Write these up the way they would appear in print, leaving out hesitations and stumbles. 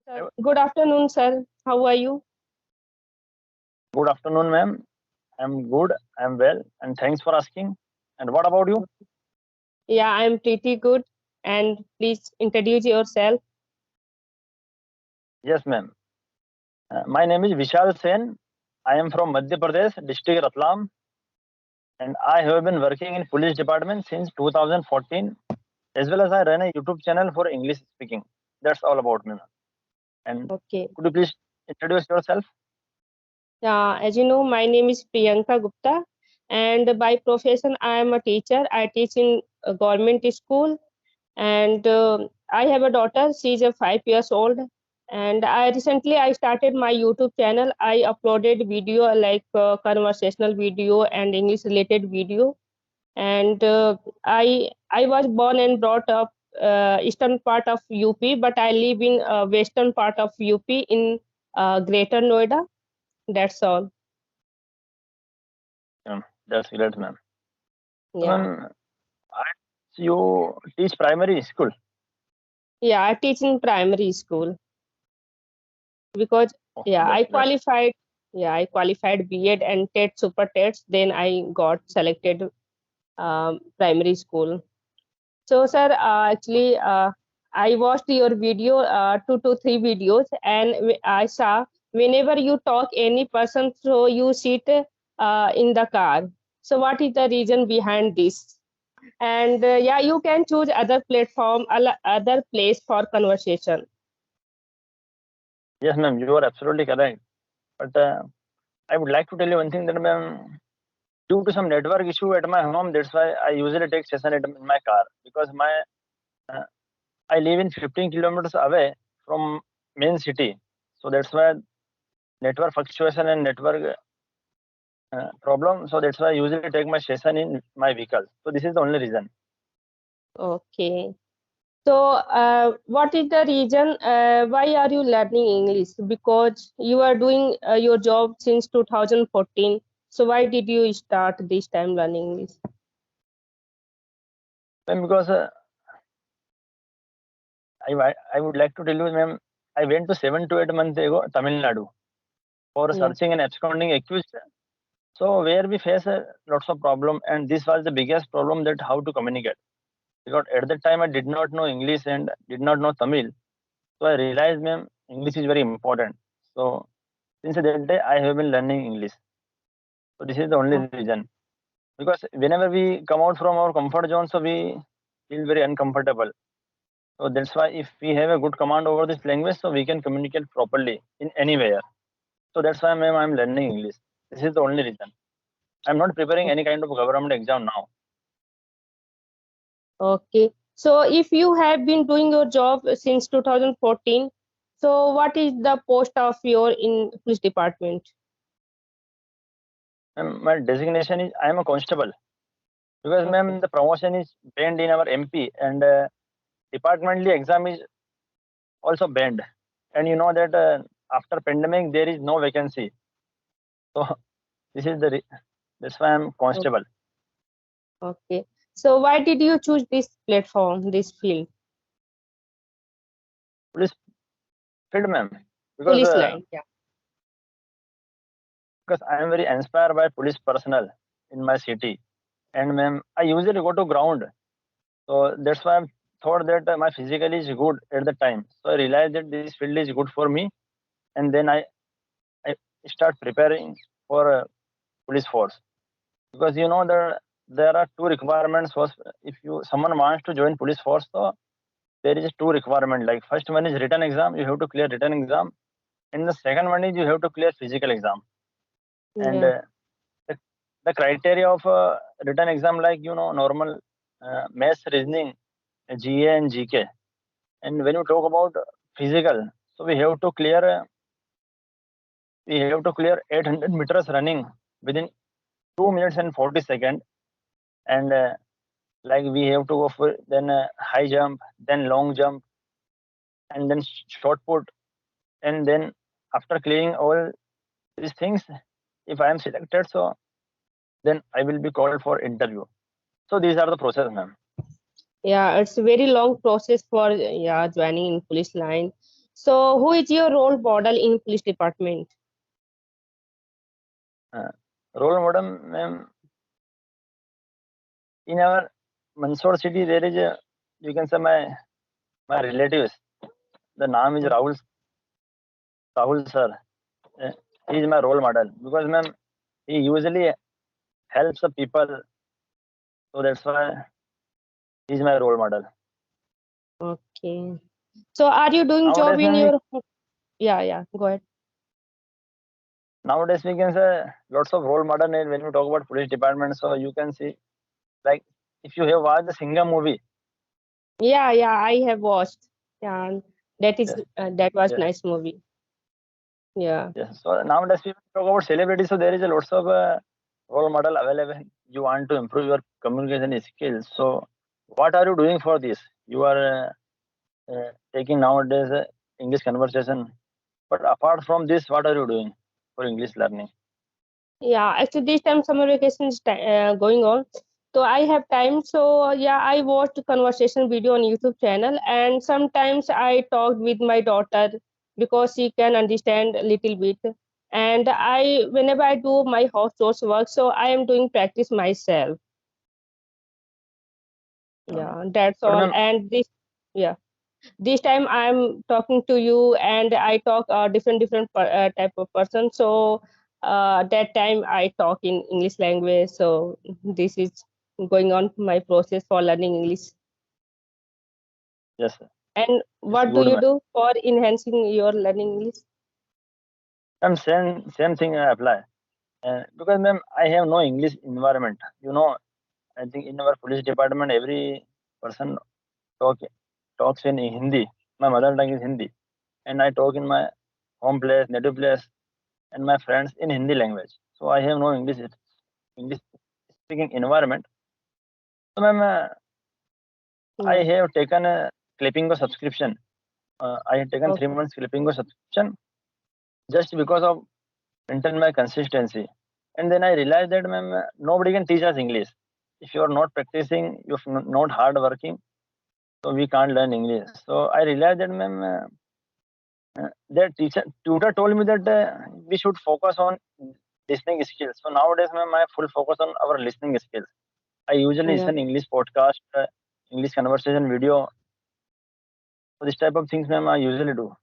Sir, good afternoon, sir. How are you? Good afternoon, ma'am. I'm good. I'm well, and thanks for asking. And what about you? Yeah, I'm pretty good. And please introduce yourself. Yes, ma'am. My name is Vishal Sen. I am from Madhya Pradesh, district Ratlam, and I have been working in police department since 2014, as well as I run a YouTube channel for English speaking. That's all about me, ma'am. And Okay. could you please introduce yourself? Yeah, as you know, my name is Priyanka Gupta, and by profession, I am a teacher. I teach in a government school, and I have a daughter. She's a 5 years old, and I started my YouTube channel. I uploaded video like conversational video and English related video, and I was born and brought up eastern part of UP, but I live in western part of UP in Greater Noida. That's all. That's great, ma'am. So, Yeah, ma'am, I, you teach primary school. yeah. I teach in primary school because Oh, yeah, that's I great. qualified. Yeah, I qualified B.Ed and TET Super TETs. Then I got selected primary school. So, sir, I watched your video, 2 to 3 videos, and I saw whenever you talk any person, so you sit in the car. So, what is the reason behind this? And yeah, you can choose other platform, other place for conversation. Yes, ma'am, you are absolutely correct. But I would like to tell you one thing that, ma'am, due to some network issue at my home, that's why I usually take session in my car because uh, I live in 15 kilometers away from main city. So that's why network fluctuation and network problem. So that's why I usually take my session in my vehicle. So this is the only reason. Okay. So, what is the reason? Why are you learning English? Because you are doing your job since 2014. So, why did you start this time learning English? Ma'am, because I would like to tell you, ma'am, I went to 7 to 8 months ago Tamil Nadu for Yeah. searching and absconding accused. So where we face lots of problem, and this was the biggest problem that how to communicate. Because at that time I did not know English and did not know Tamil. So I realized, ma'am, English is very important. So since that day, I have been learning English. So this is the only Oh, reason. Because whenever we come out from our comfort zone, so we feel very uncomfortable. So that's why if we have a good command over this language, so we can communicate properly in anywhere. So that's why, ma'am, I'm learning English. This is the only reason. I'm not preparing any kind of government exam now. okay. So, if you have been doing your job since 2014, so what is the post of your in police department? My designation is I am a constable because, Okay. ma'am, the promotion is banned in our MP and departmentally exam is also banned. And you know that after pandemic there is no vacancy. So this is that's why I'm o- constable. Okay. So, why did you choose this platform, this field, Police field, ma'am, because police line? Yeah. I am very inspired by police personnel in my city. And ma'am, I usually go to ground. So that's why I thought that my physical is good at the time. So I realized that this field is good for me. And then I start preparing for police force. Because you know there are two requirements. First, if you someone wants to join police force, so there is two requirement. Like first one is written exam. You have to clear written exam. And the second one is you have to clear physical exam. And Yeah. the, the criteria of written exam, like you know, normal maths, reasoning, GA and GK. And when you talk about physical, so we have to clear 800 meters running within 2 minutes and 40 seconds. And like we have to go for then high jump, then long jump, and then short put. And then after clearing all these things, if I am selected, so then I will be called for interview. So these are the process, ma'am. Yeah, it's a very long process for yeah joining in police line. So who is your role model in police department? Uh, Role model, ma'am, in our Mandsaur city, there is a, you can say my relatives. The name is Rahul sir. Uh, he is my role model because ma'am, he usually helps the people. So that's why he is my role model. Okay. So are you doing job Nowadays, in ma'am, your, yeah, go ahead. nowadays we can say lots of role model when you talk about police department. So you can see like if you have watched the Singham movie. Yeah, I have watched. Yeah, Yes, that was yes, nice movie. Yeah. yes. So nowadays we talk about celebrities. So there is a lots of role model available. You want to improve your communication skills. So what are you doing for this? You are taking nowadays English conversation. But apart from this, what are you doing for English learning? Yeah, actually this time summer vacation is going on. So I have time. So yeah, I watched conversation video on YouTube channel, and sometimes I talk with my daughter because she can understand a little bit. And I whenever I do my house chores work, so I am doing practice myself. Um, Yeah, that's but all. ma'am, And yeah, this time I'm talking to you, and I talk different type of person. So that time I talk in English language. So this is going on my process for learning English. yes, And it's what do good, you ma'am. do for enhancing your learning English? Same thing I apply. Because ma'am, I have no English environment. I think in our police department, every person talk talks in Hindi. My mother tongue is Hindi, and I talk in my home place, native place, and my friends in Hindi language. So I have no English speaking environment. So ma'am, I Yeah, have taken a Clippingo subscription. I have taken three okay. months Clippingo subscription just because of maintain my consistency. And then I realized that ma'am, nobody can teach us English. If you are not practicing, you're not hard working, so we can't learn English. So I realized that ma'am, that tutor told me that we should focus on listening skills. So nowadays, ma'am, I full focus on our listening skills. I usually Yeah. listen English podcast, English conversation video. So this type of things, ma'am, I usually do.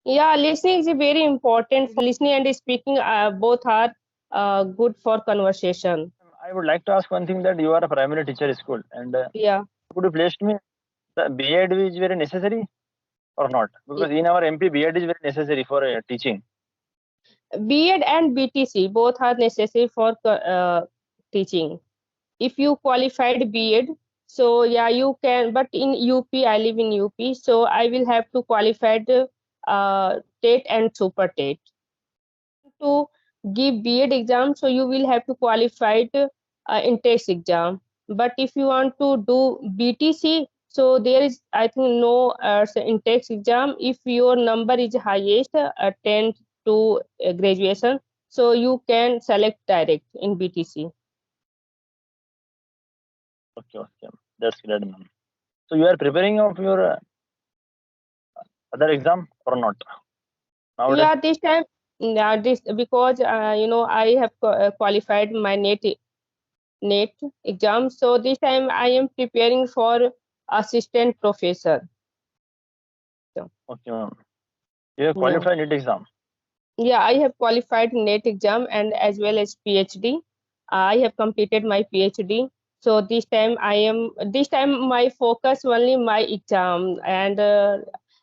Yeah, listening is very important. Listening and speaking both are good for conversation. I would like to ask one thing that you are a primary teacher school, and Yeah. could you please me the B.Ed is very necessary or not? Because in our MP, B.Ed is very necessary for teaching. B.Ed and BTC both are necessary for teaching. If you qualified B.Ed, so yeah, you can. But in UP, I live in UP, so I will have to qualified TET and Super TET. To give B.Ed exam, so you will have to qualified in-text exam. But if you want to do BTC, so there is I think no in-text exam. If your number is highest 10 to graduation, so you can select direct in BTC. Okay, okay, that's great, ma'am. So you are preparing of your other exam or not nowadays? Yeah, this time, yeah, this because I have qualified my NET exam. So this time I am preparing for assistant professor. So, Okay, ma'am. You have yeah. qualified NET exam. Yeah, I have qualified NET exam and as well as PhD. I have completed my PhD. So this time my focus only my exam, and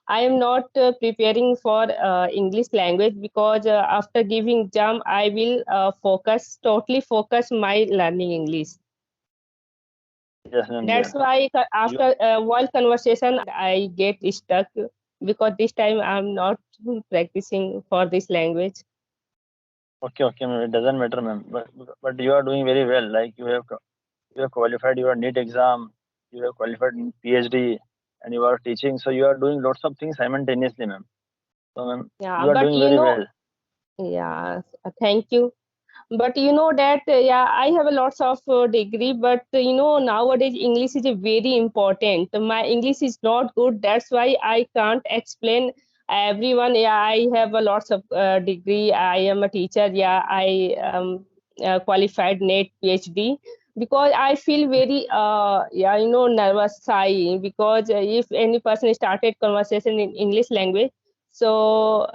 I am not preparing for English language because after giving exam I will totally focus my learning English. Yes, ma'am. That's Yes. why You after while conversation I get stuck because this time I'm not practicing for this language. okay? Okay, ma'am. It doesn't matter, ma'am. But you are doing very well. Like you have qualified your NET exam. You have qualified in PhD, and you are teaching. So you are doing lots of things simultaneously, ma'am. So, ma'am, Yeah, you are but doing very well. yeah, thank you. But you know that, yeah, I have a lots of degree, but nowadays English is very important. My English is not good. That's why I can't explain. everyone. Yeah, I have a lots of degree. I am a teacher. Yeah, I qualified NET PhD, because I feel very yeah, nervous, shy, because if any person started conversation in English language, so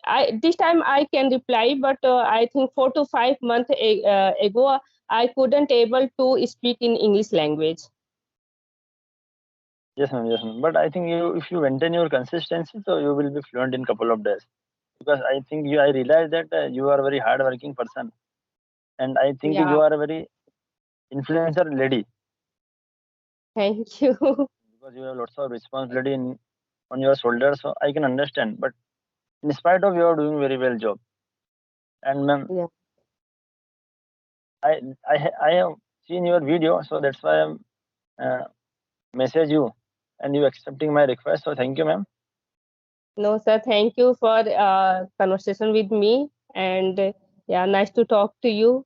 I this time I can reply, but I think 4 to 5 months ago I couldn't able to speak in English language. Yes, ma'am. Yes, ma'am. But I think if you maintain your consistency, so you will be fluent in couple of days. Because I think I realize that you are a very hardworking person, and I think Yeah, you are a very influencer lady thank you. because you have lots of responsibility on your shoulders. So I can understand. But in spite of you are doing very well job, and ma'am, Yeah. I have seen your video, so that's why I'm uh, message you, and you accepting my request. So thank you, ma'am. No, sir, thank you for conversation with me. And yeah, nice to talk to you.